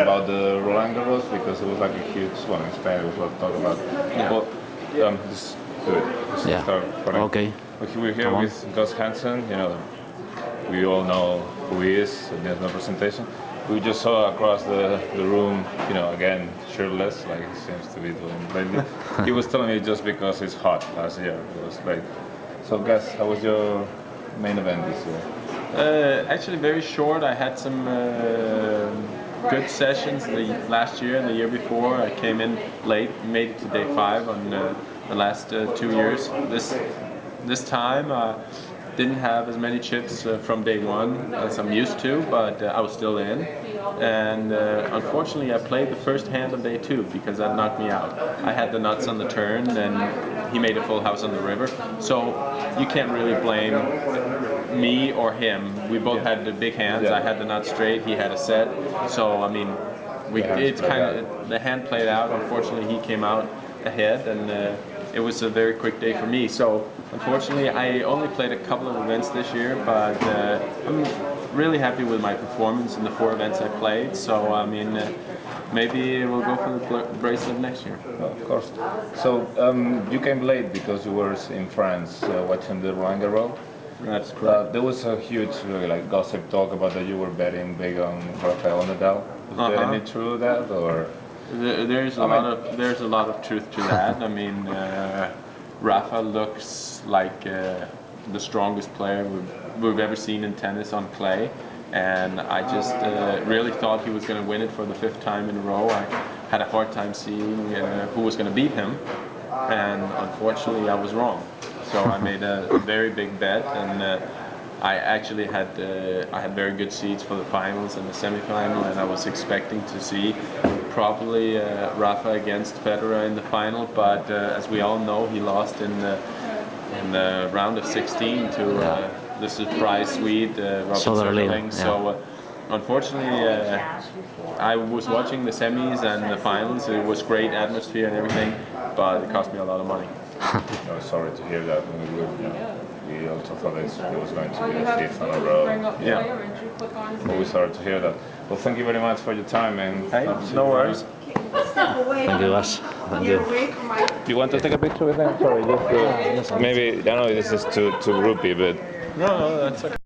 about the Roland Garros because it was like a huge one in Spain. It was a lot to talk about. Yeah. Well, just do it. Just Yeah. start recording. Okay. We're here Come on. with Gus Hansen. We all know who he is. So there's no presentation. We just saw across the room, again, shirtless, like he seems to be doing lately. He was telling me just because it's hot last year. It was great. So, Gus, how was your main event this year? Actually, very short. I had some good sessions last year and the year before. I came in late, made it to day 5 on the last 2 years. This time, didn't have as many chips from day 1 as I'm used to, but I was still in. And unfortunately, I played the first hand on day 2 because that knocked me out. I had the nuts on the turn, and he made a full house on the river. So you can't really blame me or him. We both had the big hands. I had the nuts straight. He had a set. So I mean, it's kind of the hand played out. Unfortunately, he came out ahead, and it was a very quick day for me. So unfortunately, I only played a couple of events this year, but I'm really happy with my performance in the 4 events I played. So I mean, maybe we'll go for the bracelet next year. Oh, of course. So you came late because you were in France watching the Roland Garros. That's correct. There was a huge gossip talk about that you were betting big on Rafael Nadal. Is there any truth to that, or? There's a lot of truth to that. I mean, Rafa looks like the strongest player we've ever seen in tennis on clay, and I just really thought he was going to win it for the 5th time in a row. I had a hard time seeing who was going to beat him, and unfortunately I was wrong. So I made a very big bet, and I actually had very good seeds for the finals and the semifinal, and I was expecting to see probably Rafa against Federer in the final, but as we all know, he lost in the round of 16 to the surprise Swede Robert Söderling. So unfortunately, I was watching the semis and the finals. It was great atmosphere and everything, but it cost me a lot of money. I'm sorry to hear that. We also thought it was going to be the 5th in a row. Yeah. Always sorry to hear that. Well, thank you very much for your time, and hey, no worries. Thank you, Gus. Thank you. Do you want to take a picture with them? Sorry, just maybe I know this is too groupy, but No, that's okay.